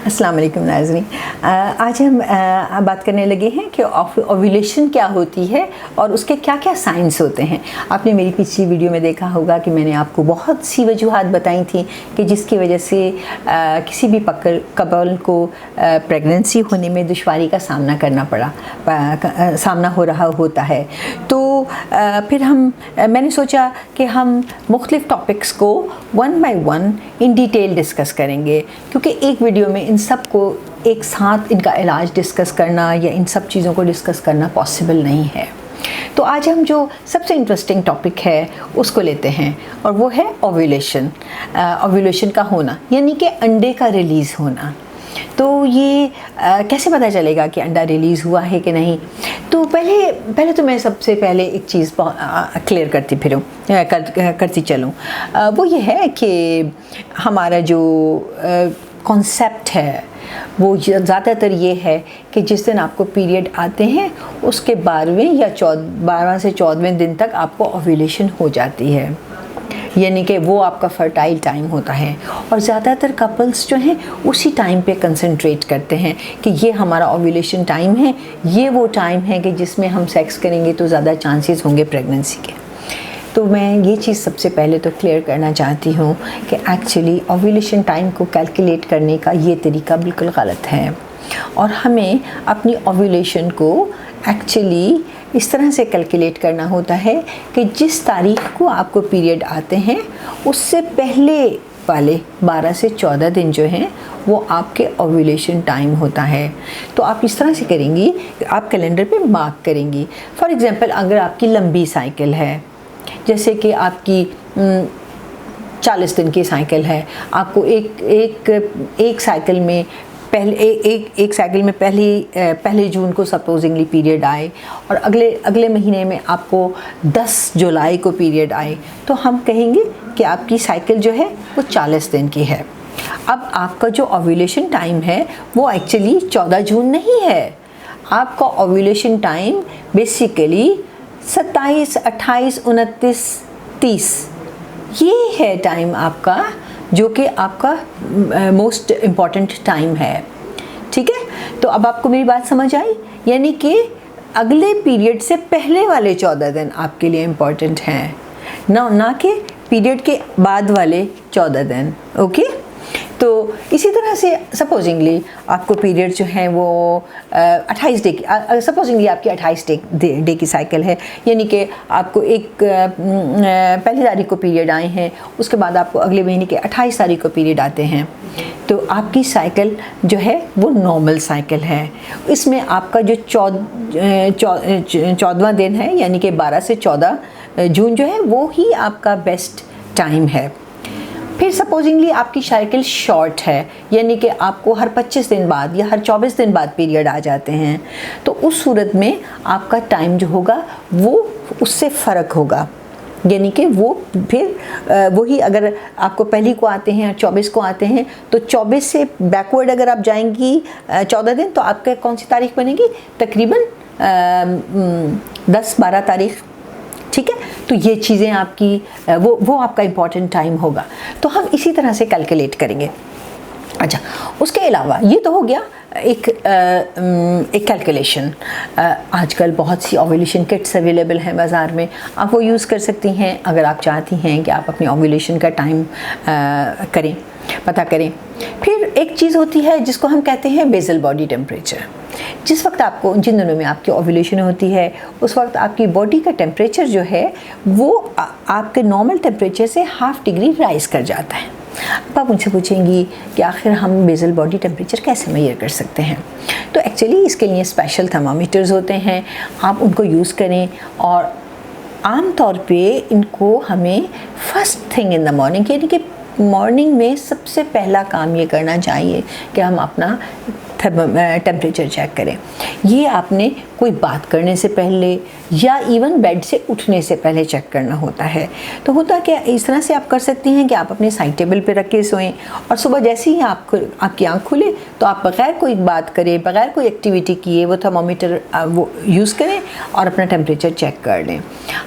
अस्सलाम वालेकुम नाज़रीन। आज हम बात करने लगे हैं कि ओव्यूलेशन क्या होती है और उसके क्या क्या साइंस होते हैं। आपने मेरी पिछली वीडियो में देखा होगा कि मैंने आपको बहुत सी वजूहात बताई थी कि जिसकी वजह से किसी भी कपल को प्रेगनेंसी होने में दुश्वारी का सामना सामना हो रहा होता है। तो फिर मैंने सोचा कि हम मुख्तलिफ़ टॉपिक्स को one by one in detail discuss करेंगे, क्योंकि एक वीडियो में इन सब को एक साथ इनका इलाज डिस्कस करना या इन सब चीज़ों को डिस्कस करना पॉसिबल नहीं है। तो आज हम जो सबसे इंटरेस्टिंग टॉपिक है उसको लेते हैं और वो है ओव्यूलेशन। ओव्यूलेशन का होना यानी कि अंडे का रिलीज़ होना। तो ये कैसे पता चलेगा कि अंडा रिलीज़ हुआ है कि नहीं? तो पहले तो मैं सबसे पहले एक चीज़ क्लियर करती चलूँ। वो ये है कि हमारा जो कॉन्सेप्ट है वो ज़्यादातर ये है कि जिस दिन आपको पीरियड आते हैं उसके 12वें से 14वें दिन तक आपको ओव्यूलेशन हो जाती है, यानी कि वो आपका फर्टाइल टाइम होता है। और ज़्यादातर कपल्स जो हैं उसी टाइम पे कंसंट्रेट करते हैं कि ये हमारा ओव्यूलेशन टाइम है, ये वो टाइम है कि जिसमें हम सेक्स करेंगे तो ज़्यादा चांसेस होंगे प्रेगनेंसी के। तो मैं ये चीज़ सबसे पहले तो क्लियर करना चाहती हूँ कि एक्चुअली ओव्यूलेशन टाइम को कैलकुलेट करने का ये तरीका बिल्कुल गलत है और हमें अपनी ओव्यूलेशन को एक्चुअली इस तरह से कैलकुलेट करना होता है कि जिस तारीख को आपको पीरियड आते हैं उससे पहले वाले 12 से 14 दिन जो हैं वो आपके ओव्यूलेशन टाइम होता है। तो आप इस तरह से करेंगी, आप कैलेंडर पे मार्क करेंगी। फॉर एग्ज़ाम्पल, अगर आपकी लंबी साइकिल है, जैसे कि आपकी 40 दिन की साइकिल है, आपको एक साइकिल में एक साइकिल में पहली जून को सपोजिंगली पीरियड आए और अगले महीने में आपको 10 जुलाई को पीरियड आए, तो हम कहेंगे कि आपकी साइकिल जो है वो 40 दिन की है। अब आपका जो ओव्यूलेशन टाइम है वो एक्चुअली 14 जून नहीं है। आपका ओव्यूलेशन टाइम बेसिकली 27, 28, 29, 30 ये है टाइम आपका, जो कि आपका मोस्ट इम्पॉर्टेंट टाइम है। ठीक है, तो अब आपको मेरी बात समझ आई, यानी कि अगले पीरियड से पहले वाले 14 दिन आपके लिए इम्पॉर्टेंट हैं, ना कि पीरियड के बाद वाले 14 दिन। ओके, तो इसी तरह से सपोजिंगली आपको पीरियड जो है वो 28 डे की, सपोजिंगली आपकी 28 डे की साइकिल है, यानी कि आपको पहली तारीख को पीरियड आए हैं, उसके बाद आपको अगले महीने के 28 तारीख को पीरियड आते हैं, तो आपकी साइकिल जो है वो नॉर्मल साइकिल है। इसमें आपका जो 14वां दिन है, यानी कि 12 से 14 जून जो है वो ही आपका बेस्ट टाइम है। फिर सपोजिंगली आपकी साइकिल शॉर्ट है, यानी कि आपको हर 25 दिन बाद या हर 24 दिन बाद पीरियड आ जाते हैं, तो उस सूरत में आपका टाइम जो होगा वो उससे फ़र्क होगा, यानी कि वो फिर वही अगर आपको पहली को आते हैं और 24 को आते हैं, तो 24 से बैकवर्ड अगर आप जाएंगी 14 दिन, तो आपका कौन सी तारीख बनेगी? तकरीबन 10-12 तारीख। ठीक है, तो ये चीज़ें आपकी वो आपका इम्पॉर्टेंट टाइम होगा, तो हम इसी तरह से कैलकुलेट करेंगे। अच्छा, उसके अलावा ये तो हो गया एक कैलकुलेशन। आजकल बहुत सी ओव्यूलेशन किट्स अवेलेबल हैं बाज़ार में, आप वो यूज़ कर सकती हैं अगर आप चाहती हैं कि आप अपनी ओव्यूलेशन का टाइम पता करें। फिर एक चीज़ होती है जिसको हम कहते हैं बेसल बॉडी टेम्परेचर। जिस वक्त आपको, जिन दिनों में आपकी ओव्यूलेशन होती है, उस वक्त आपकी बॉडी का टेम्परेचर जो है वो आपके नॉर्मल टेम्परेचर से ½ डिग्री राइज़ कर जाता है। अब आप मुझसे पूछेंगी कि आखिर हम बेसल बॉडी टेम्परेचर कैसे मेजर कर सकते हैं? तो एक्चुअली इसके लिए स्पेशल थर्मामीटर्स होते हैं, आप उनको यूज़ करें और आम तौर पे इनको हमें first thing in the morning, यानी कि मॉर्निंग में सबसे पहला काम ये करना चाहिए कि हम अपना टेम्परेचर चेक करें। ये आपने कोई बात करने से पहले या इवन बेड से उठने से पहले चेक करना होता है। तो होता क्या, इस तरह से आप कर सकती हैं कि आप अपने साइड टेबल पे रख के सोएं और सुबह जैसे ही आपकी आँख खुले तो आप बगैर कोई बात करे, बगैर कोई एक्टिविटी किए वो थर्मोमीटर वो यूज़ करें और अपना टेम्परेचर चेक कर लें।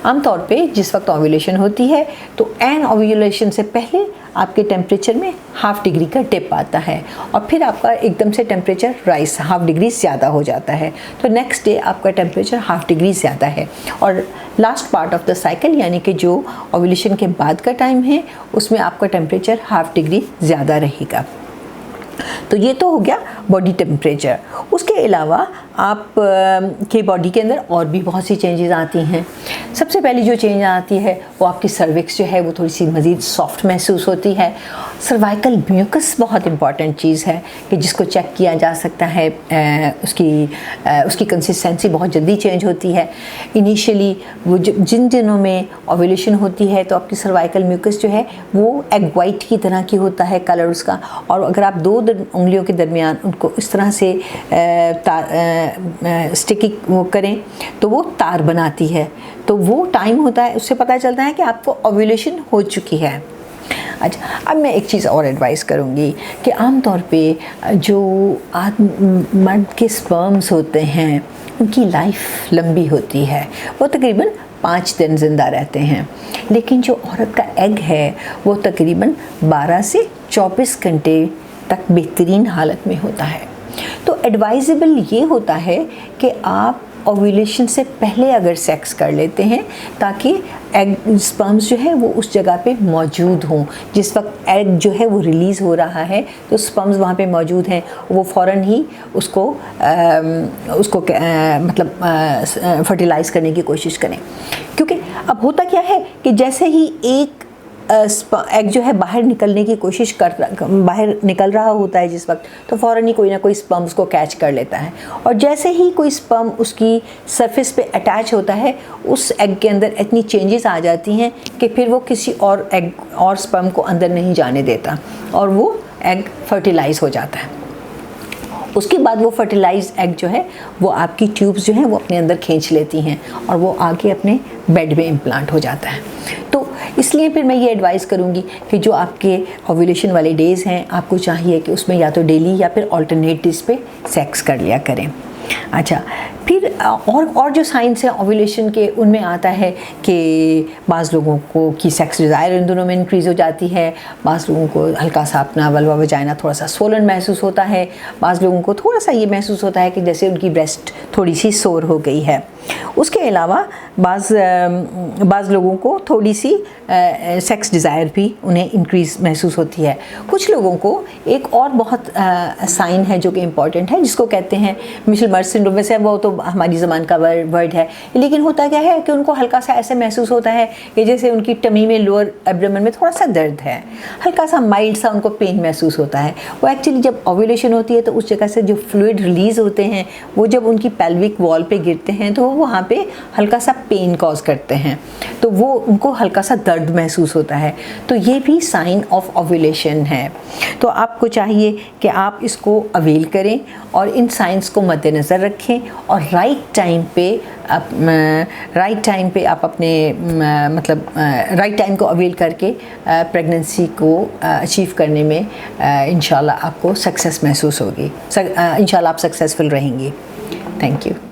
आमतौर पे जिस वक्त ओव्यूलेशन होती है तो एन ओव्यूलेशन से पहले आपके टेम्परेचर में 0.5 डिग्री का डिप आता है और फिर आपका एकदम से टेम्परेचर राइज 0.5 डिग्री ज़्यादा हो जाता है। तो नेक्स्ट डे आपका टेम्परेचर 0.5 डिग्री ज़्यादा है और last part of the cycle यानी कि जो ओव्यूलेशन के बाद का टाइम है उसमें आपका टेम्परेचर 0.5 डिग्री ज़्यादा रहेगा। तो ये तो हो गया बॉडी टेम्परेचर। उसके अलावा आप के बॉडी के अंदर और भी बहुत सी चेंजेस आती हैं। सबसे पहली जो चेंज आती है वो आपकी सर्विक्स जो है वो थोड़ी सी मज़ीद सॉफ्ट महसूस होती है। सर्वाइकल म्यूकस बहुत इंपॉर्टेंट चीज़ है कि जिसको चेक किया जा सकता है। उसकी कंसिस्टेंसी बहुत जल्दी चेंज होती है। इनिशियली वो जिन दिनों में ओव्यूलेशन होती है तो आपकी सर्वाइकल म्यूकस जो है वो एग वाइट की तरह की होता है कलर उसका, और अगर आप 2 उंगलियों के दरमियान उनको इस तरह से स्टिकी वो करें तो वो तार बनाती है। तो वो टाइम होता है, उससे पता चलता है कि आपको ओव्यूलेशन हो चुकी है। अच्छा, अब मैं एक चीज़ और एडवाइस करूँगी कि आम तौर पे जो मर्द के स्पर्म्स होते हैं उनकी लाइफ लंबी होती है, वो तकरीबन 5 दिन ज़िंदा रहते हैं, लेकिन जो औरत का एग है वो तकरीबन 12 से 24 घंटे तक बेहतरीन हालत में होता है। तो एडवाइजेबल ये होता है कि आप ओव्यूलेशन से पहले अगर सेक्स कर लेते हैं ताकि एग स्पर्म्स जो है वो उस जगह पे मौजूद हों। जिस वक्त एग जो है वो रिलीज़ हो रहा है तो स्पर्म्स वहाँ पे मौजूद हैं, वो फ़ौरन ही उसको मतलब फर्टिलाइज़ करने की कोशिश करें। क्योंकि अब होता क्या है कि जैसे ही एक एग जो है बाहर निकलने की कोशिश बाहर निकल रहा होता है जिस वक्त, तो फ़ौरन ही कोई ना कोई स्पर्म उसको कैच कर लेता है, और जैसे ही कोई स्पर्म उसकी सरफेस पे अटैच होता है उस एग के अंदर इतनी चेंजेस आ जाती हैं कि फिर वो किसी और एग और स्पर्म को अंदर नहीं जाने देता और वो एग फर्टिलाइज़ हो जाता है। उसके बाद वो फर्टिलाइज एग जो है वो आपकी ट्यूब्स जो हैं वो अपने अंदर खींच लेती हैं और वो आगे अपने बेड में इम्प्लांट हो जाता है। तो इसलिए फिर मैं ये एडवाइस करूँगी कि जो आपके ओव्यूलेशन वाले डेज़ हैं आपको चाहिए कि उसमें या तो डेली या फिर अल्टरनेट डेज पे सेक्स कर लिया करें। अच्छा, फिर और जो साइंस है ओव्यूलेशन के उनमें आता है कि बाज़ लोगों को की सेक्स डिज़ायर इन दोनों में इंक्रीज़ हो जाती है, बाज़ लोगों को हल्का सा अपना वल्वा वजाइना थोड़ा सा सोलन महसूस होता है, बाज़ लोगों को थोड़ा सा ये महसूस होता है कि जैसे उनकी ब्रेस्ट थोड़ी सी सोर हो गई है। उसके अलावा बाज़ लोगों को थोड़ी सी सेक्स डिज़ायर भी उन्हें इंक्रीज़ महसूस होती है। कुछ लोगों को एक और बहुत साइन है जो कि इम्पॉर्टेंट है जिसको कहते हैं मिशेल मर्स सिंड्रोम। वैसे वो तो हमारी ज़बान का वर्ड है, लेकिन होता क्या है कि उनको हल्का सा ऐसे महसूस होता है कि जैसे उनकी टमी में लोअर एब्डोमेन में थोड़ा सा दर्द है, हल्का सा माइल्ड सा उनको पेन महसूस होता है। वो एक्चुअली जब ओव्यूलेशन होती है तो उस जगह से जो फ्लूइड रिलीज़ होते हैं वो जब उनकी पेल्विक वॉल पे गिरते हैं तो वहाँ पे हल्का सा पेन कॉज करते हैं, तो वो उनको हल्का सा दर्द महसूस होता है। तो ये भी साइन ऑफ ओव्यूलेशन है। तो आपको चाहिए कि आप इसको अवेल करें और इन साइंस को मद्देनज़र रखें और राइट टाइम पे आप अपने मतलब राइट टाइम को अवेल करके प्रेगनेंसी को अचीव करने में इंशाल्लाह आपको सक्सेस महसूस होगी। इंशाल्लाह आप सक्सेसफुल रहेंगी। Thank you.